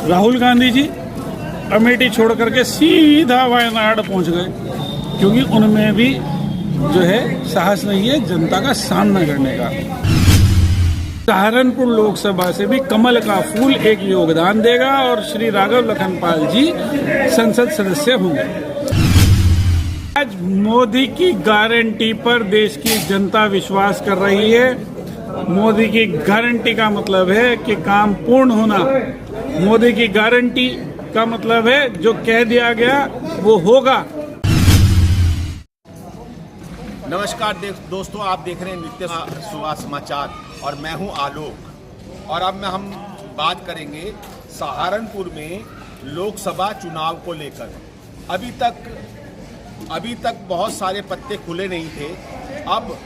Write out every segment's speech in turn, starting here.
राहुल गांधी जी अमेठी छोड़ करके सीधा वायनाड पहुंच गए, क्योंकि उनमें भी जो है साहस नहीं है जनता का सामना करने का। सहारनपुर लोकसभा से भी कमल का फूल एक योगदान देगा और श्री राघव लखनपाल जी संसद सदस्य होंगे। आज मोदी की गारंटी पर देश की जनता विश्वास कर रही है। मोदी की गारंटी का मतलब है कि काम पूर्ण होना। मोदी की गारंटी का मतलब है जो कह दिया गया वो होगा। नमस्कार दोस्तों, आप देख रहे हैं नित्य सुबह समाचार और मैं हूं आलोक। और अब हम बात करेंगे सहारनपुर में लोकसभा चुनाव को लेकर। अभी तक बहुत सारे पत्ते खुले नहीं थे। अब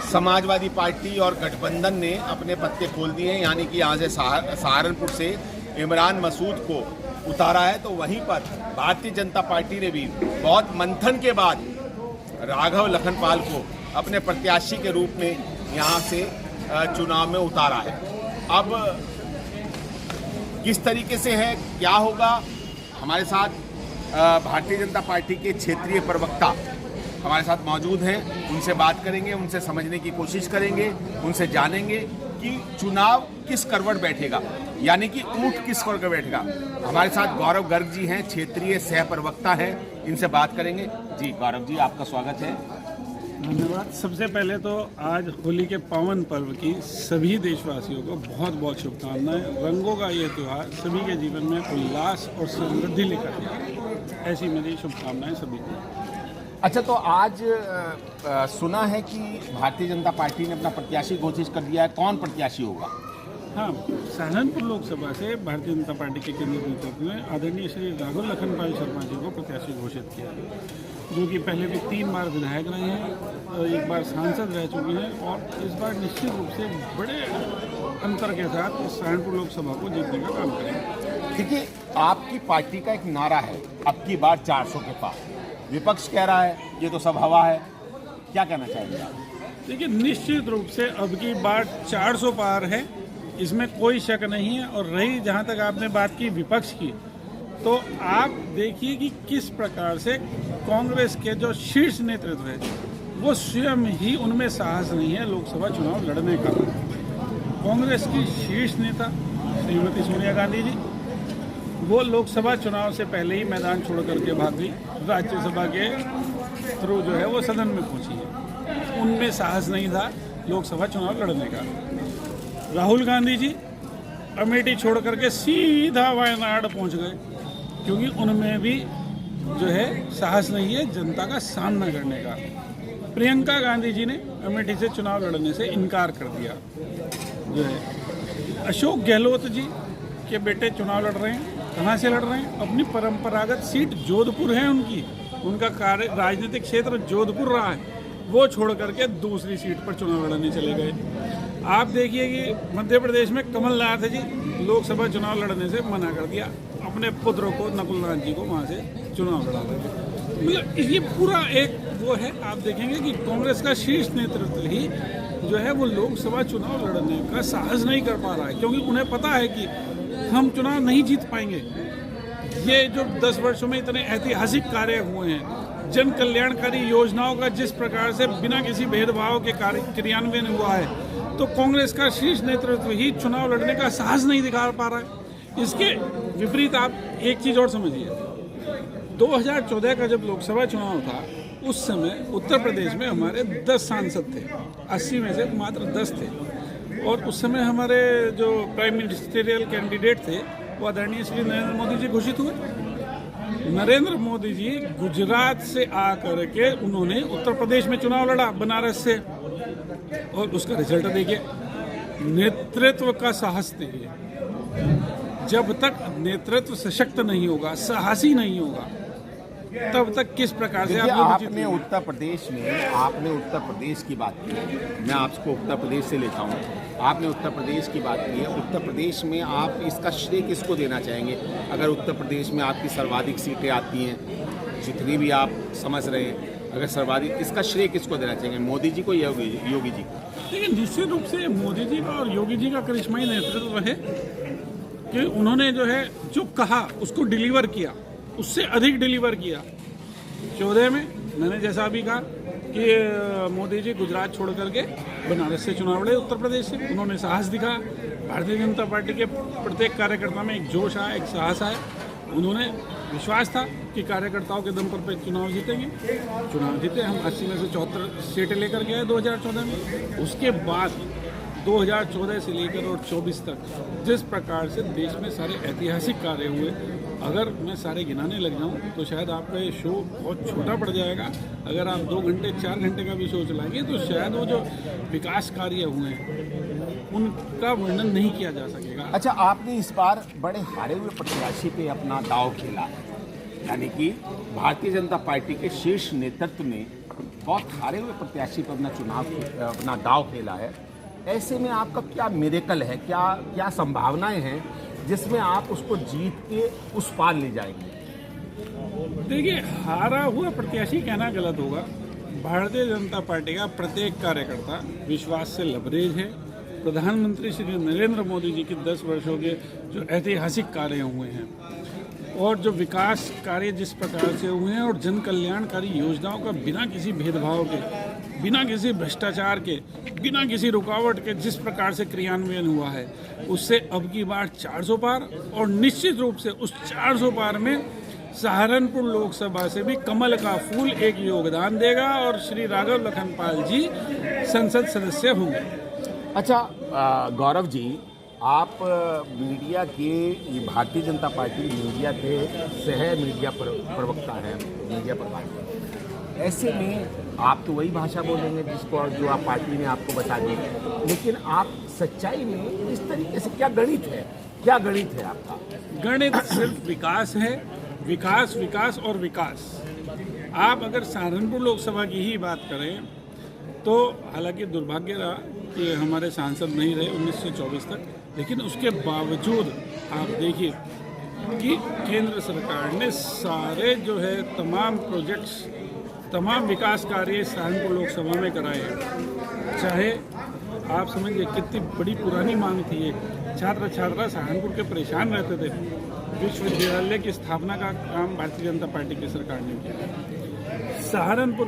समाजवादी पार्टी और गठबंधन ने अपने पत्ते खोल दिए हैं, यानी कि यहाँ से सहारनपुर से इमरान मसूद को उतारा है। तो वहीं पर भारतीय जनता पार्टी ने भी बहुत मंथन के बाद राघव लखनपाल को अपने प्रत्याशी के रूप में यहाँ से चुनाव में उतारा है। अब किस तरीके से है, क्या होगा, हमारे साथ भारतीय जनता पार्टी के क्षेत्रीय प्रवक्ता हमारे साथ मौजूद हैं। उनसे बात करेंगे, उनसे समझने की कोशिश करेंगे, उनसे जानेंगे कि चुनाव किस करवट बैठेगा, यानी कि ऊंट किस करवट बैठेगा। हमारे साथ गौरव गर्ग जी हैं, क्षेत्रीय सह प्रवक्ता हैं, इनसे बात करेंगे। जी गौरव जी, आपका स्वागत है। धन्यवाद। सबसे पहले तो आज होली के पावन पर्व की सभी देशवासियों को बहुत बहुत शुभकामनाएं। रंगों का ये त्यौहार सभी के जीवन में उल्लास और समृद्धि लेकर आए, ऐसी मेरी शुभकामनाएं सभी को। अच्छा, तो आज सुना है कि भारतीय जनता पार्टी ने अपना प्रत्याशी घोषित कर दिया है। कौन प्रत्याशी होगा? हाँ, सहारनपुर लोकसभा से भारतीय जनता पार्टी के केंद्रीय नेतृत्व ने आदरणीय श्री राघव लखनपाल शर्मा जी को प्रत्याशी घोषित किया, जो कि पहले भी 3 बार विधायक रहे हैं, 1 बार सांसद रह चुके हैं और इस बार निश्चित रूप से बड़े अंतर के साथ इस सहारनपुर लोकसभा को जीतने का काम करेंगे। देखिए, आपकी पार्टी का एक नारा है, अब की बार 400 के पार। विपक्ष कह रहा है ये तो सब हवा है, क्या कहना चाहेंगे आप? देखिए, निश्चित रूप से अब की बार 400 पार है, इसमें कोई शक नहीं है। और रही जहां तक आपने बात की विपक्ष की, तो आप देखिए कि किस प्रकार से कांग्रेस के जो शीर्ष नेतृत्व है वो स्वयं ही उनमें साहस नहीं है लोकसभा चुनाव लड़ने का। कांग्रेस की शीर्ष नेता श्रीमती सोनिया गांधी जी, वो लोकसभा चुनाव से पहले ही मैदान छोड़ करके भाग गई, राज्यसभा के थ्रू जो है वो सदन में पहुंची है। उनमें साहस नहीं था लोकसभा चुनाव लड़ने का। राहुल गांधी जी अमेठी छोड़ करके सीधा वायनाड पहुंच गए, क्योंकि उनमें भी जो है साहस नहीं है जनता का सामना करने का। प्रियंका गांधी जी ने अमेठी से चुनाव लड़ने से इनकार कर दिया। जो है अशोक गहलोत जी के बेटे चुनाव लड़ रहे हैं। कहाँ से लड़ रहे हैं? अपनी परंपरागत सीट जोधपुर है उनकी, उनका कार्य राजनीतिक क्षेत्र जोधपुर रहा है, वो छोड़ करके दूसरी सीट पर चुनाव लड़ने चले गए। आप देखिए कि मध्य प्रदेश में कमलनाथ जी लोकसभा चुनाव लड़ने से मना कर दिया, अपने पुत्र को नकुलनाथ जी को वहाँ से चुनाव लड़ा रहे। मतलब ये पूरा एक वो है, आप देखेंगे कि कांग्रेस का शीर्ष नेतृत्व ही जो है वो लोकसभा चुनाव लड़ने का साहस नहीं कर पा रहा है, क्योंकि उन्हें पता है कि हम चुनाव नहीं जीत पाएंगे। ये जो 10 वर्षों में इतने ऐतिहासिक कार्य हुए हैं, जन कल्याणकारी योजनाओं का जिस प्रकार से बिना किसी भेदभाव के क्रियान्वयन हुआ है, तो कांग्रेस का शीर्ष नेतृत्व ही चुनाव लड़ने का साहस नहीं दिखा पा रहा है। इसके विपरीत आप एक चीज़ और समझिए, 2014 का जब लोकसभा चुनाव था, उस समय उत्तर प्रदेश में हमारे 10 सांसद थे, 80 में से मात्र 10 थे। और उस समय हमारे जो प्राइम मिनिस्टरियल कैंडिडेट थे वो आदरणीय श्री नरेंद्र मोदी जी घोषित हुए। नरेंद्र मोदी जी गुजरात से आकर के उन्होंने उत्तर प्रदेश में चुनाव लड़ा, बनारस से, और उसका रिजल्ट देखिए। नेतृत्व का साहस देखिए। जब तक नेतृत्व सशक्त नहीं होगा, साहसी नहीं होगा, तब तक किस प्रकार से आपने उत्तर प्रदेश की बात की, मैं आपको उत्तर प्रदेश से लेता हूँ। आपने उत्तर प्रदेश की बात की है। उत्तर प्रदेश में आप इसका श्रेय किसको देना चाहेंगे? अगर उत्तर प्रदेश में आपकी सर्वाधिक सीटें आती हैं, जितनी भी आप समझ रहे हैं, अगर सर्वाधिक, इसका श्रेय किसको देना चाहेंगे? मोदी जी को या योगी जी को? लेकिन निश्चित रूप से मोदी जी का और योगी जी का करिश्माई नेतृत्व है। कि उन्होंने जो है जो कहा उसको डिलीवर किया, उससे अधिक डिलीवर किया। 14 में मैंने जैसा अभी कहा कि मोदी जी गुजरात छोड़ करके बनारस से चुनाव लड़े, उत्तर प्रदेश से। उन्होंने साहस दिखा। भारतीय जनता पार्टी के प्रत्येक कार्यकर्ता में एक जोश आया, एक साहस आया। उन्होंने विश्वास था कि कार्यकर्ताओं के दम पर चुनाव जीतेंगे। चुनाव जीते, हम 80 में से 74 सीटें लेकर गए 2014 में। उसके बाद 2014 से लेकर और 24 तक जिस प्रकार से देश में सारे ऐतिहासिक कार्य हुए, अगर मैं सारे गिनाने लग जाऊं तो शायद आपका ये शो बहुत छोटा पड़ जाएगा। अगर आप 2 घंटे 4 घंटे का भी शो चलाएंगे तो शायद वो जो विकास कार्य हुए हैं उनका वर्णन नहीं किया जा सकेगा। अच्छा, आपने इस बार बड़े हारे हुए प्रत्याशी पे अपना दांव खेला है, यानी कि भारतीय जनता पार्टी के शीर्ष नेतृत्व ने बहुत हारे हुए प्रत्याशी पर अपना दांव खेला है। ऐसे में आपका क्या मिरेकल है, क्या संभावनाएं हैं जिसमें आप उसको जीत के उस पार ले जाएंगे? देखिए, हारा हुआ प्रत्याशी कहना गलत होगा। भारतीय जनता पार्टी का प्रत्येक कार्यकर्ता विश्वास से लबरेज है। प्रधानमंत्री श्री नरेंद्र मोदी जी के 10 वर्षों के जो ऐतिहासिक कार्य हुए हैं और जो विकास कार्य जिस प्रकार से हुए हैं और जन कल्याणकारी योजनाओं का बिना किसी भेदभाव के, बिना किसी भ्रष्टाचार के, बिना किसी रुकावट के जिस प्रकार से क्रियान्वयन हुआ है, उससे अब की बार 400 पार। और निश्चित रूप से उस 400 पार में सहारनपुर लोकसभा से भी कमल का फूल एक योगदान देगा और श्री राघव लखनपाल जी संसद सदस्य होंगे। अच्छा गौरव जी, आप मीडिया के, ये भारतीय जनता पार्टी मीडिया के सह मीडिया प्रवक्ता हैं, मीडिया प्रभारी। ऐसे में आप तो वही भाषा बोलेंगे जिसको जो आप पार्टी ने आपको बता दी, लेकिन आप सच्चाई में इस तरीके से क्या गणित है, क्या गणित है आपका? गणित सिर्फ विकास है, विकास विकास और विकास। आप अगर सहारनपुर लोकसभा की ही बात करें तो हालांकि दुर्भाग्य रहा कि हमारे सांसद नहीं रहे 19 से 24 तक, लेकिन उसके बावजूद आप देखिए कि केंद्र सरकार ने सारे जो है तमाम प्रोजेक्ट्स, तमाम विकास कार्य सहारनपुर लोकसभा में कराए हैं। चाहे आप समझिए कितनी बड़ी पुरानी मांग थी। एक छात्र सहारनपुर के परेशान रहते थे। विश्वविद्यालय की स्थापना का काम भारतीय जनता पार्टी की सरकार ने किया। सहारनपुर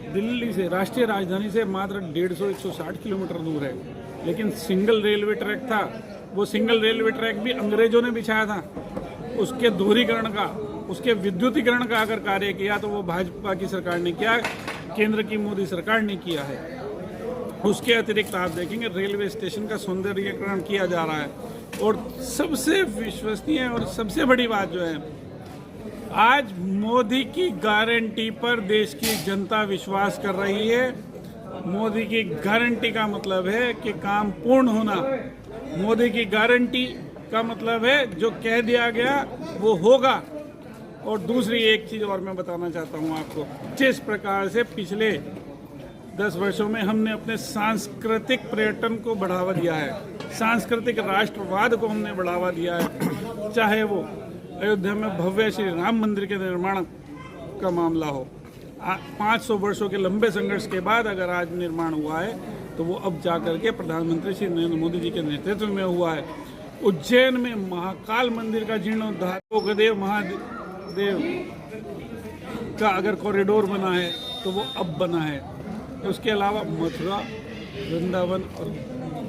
दिल्ली से, राष्ट्रीय राजधानी से मात्र 150-160 किलोमीटर दूर है, लेकिन सिंगल रेलवे ट्रैक था। वो सिंगल रेलवे ट्रैक भी अंग्रेजों ने बिछाया था। उसके दोहरीकरण का, उसके विद्युतीकरण का अगर कार्य किया तो वो भाजपा की सरकार ने किया, केंद्र की मोदी सरकार ने किया है। उसके अतिरिक्त आप देखेंगे रेलवे स्टेशन का सौंदर्यीकरण किया जा रहा है। और सबसे विश्वसनीय और सबसे बड़ी बात जो है, आज मोदी की गारंटी पर देश की जनता विश्वास कर रही है। मोदी की गारंटी का मतलब है कि काम पूर्ण होना। मोदी की गारंटी का मतलब है जो कह दिया गया वो होगा। और दूसरी एक चीज़ और मैं बताना चाहता हूँ आपको, जिस प्रकार से पिछले 10 वर्षों में हमने अपने सांस्कृतिक पर्यटन को बढ़ावा दिया है, सांस्कृतिक राष्ट्रवाद को हमने बढ़ावा दिया है, चाहे वो अयोध्या में भव्य श्री राम मंदिर के निर्माण का मामला हो। 500 वर्षों के लंबे संघर्ष के बाद अगर आज निर्माण हुआ है तो वो अब जाकर के प्रधानमंत्री श्री नरेंद्र मोदी जी के नेतृत्व में हुआ है। उज्जैन में महाकाल मंदिर का जीर्णोद्धार, भोगदेव महादेव का अगर कॉरिडोर बना है तो वो अब बना है। उसके अलावा मथुरा, वृंदावन और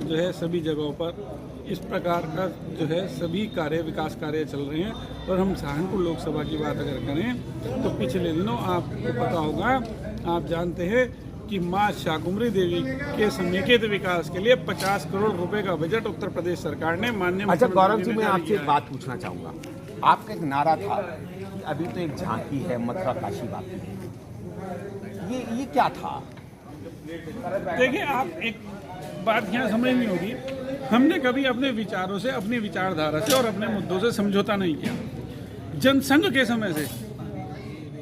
जो है सभी जगहों पर इस प्रकार का जो है सभी कार्य, विकास कार्य चल रहे हैं। और हम सहारनपुर लोकसभा की बात अगर करें तो पिछले दिनों आपको पता होगा, आप जानते हैं कि मां शाकुंभरी देवी के समेकित विकास के लिए 50 करोड़ रुपए का बजट उत्तर प्रदेश सरकार ने माननीय। अच्छा गौरव जी, मैं आपसे एक बात पूछना चाहूँगा। आपका एक नारा था कि अभी तो एक झांकी है, मथुरा काशी बाकी है। ये क्या था? देखिए, आप एक बात यहाँ समझनी होगी, हमने कभी अपने विचारों से, अपनी विचारधारा से और अपने मुद्दों से समझौता नहीं किया। जनसंघ के समय से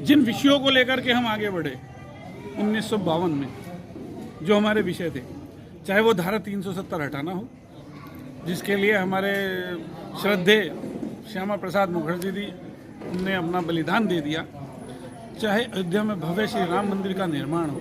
जिन विषयों को लेकर के हम आगे बढ़े 1952 में, जो हमारे विषय थे, चाहे वो धारा 370 हटाना हो, जिसके लिए हमारे श्रद्धेय श्यामा प्रसाद मुखर्जी जी ने अपना बलिदान दे दिया, चाहे अयोध्या में भव्य श्री राम मंदिर का निर्माण हो,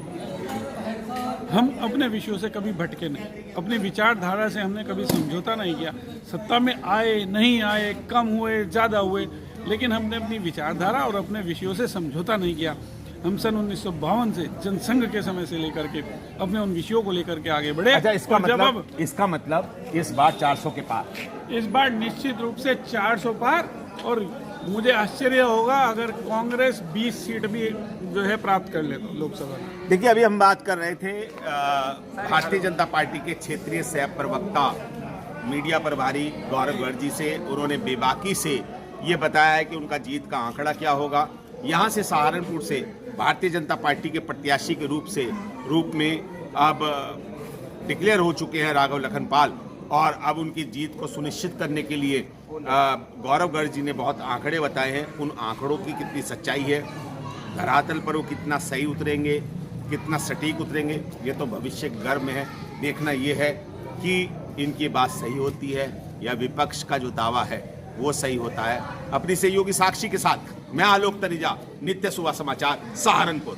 हम अपने विषयों से कभी भटके नहीं, अपनी विचारधारा से हमने कभी समझौता नहीं किया। सत्ता में आए नहीं आए, कम हुए ज़्यादा हुए, लेकिन हमने अपनी विचारधारा और अपने विषयों से समझौता नहीं किया। हम सन 1952 से जनसंघ के समय से लेकर के अपने उन विषयों को लेकर के आगे बढ़े। अच्छा, और इसका मतलब इस बार 400 के पार, इस बार निश्चित रूप से 400 पार, और मुझे आश्चर्य होगा अगर कांग्रेस 20 सीट भी जो है प्राप्त कर ले तो लोकसभा में। देखिए, अभी हम बात कर रहे थे भारतीय जनता पार्टी के क्षेत्रीय सह प्रवक्ता मीडिया प्रभारी गौरव गर्ग जी से। उन्होंने बेबाकी से ये बताया है कि उनका जीत का आंकड़ा क्या होगा। यहाँ से सहारनपुर से भारतीय जनता पार्टी के प्रत्याशी के रूप में अब डिक्लेयर हो चुके हैं राघव लखनपाल, और अब उनकी जीत को सुनिश्चित करने के लिए गौरव गर्ग जी ने बहुत आंकड़े बताए हैं। उन आंकड़ों की कितनी सच्चाई है, धरातल पर वो कितना सही उतरेंगे, कितना सटीक उतरेंगे, ये तो भविष्य के गर्भ में है। देखना ये है कि इनकी बात सही होती है या विपक्ष का जो दावा है वो सही होता है। अपनी सहयोगी साक्षी के साथ मैं आलोक तनेजा, नित्य सुबह समाचार, सहारनपुर।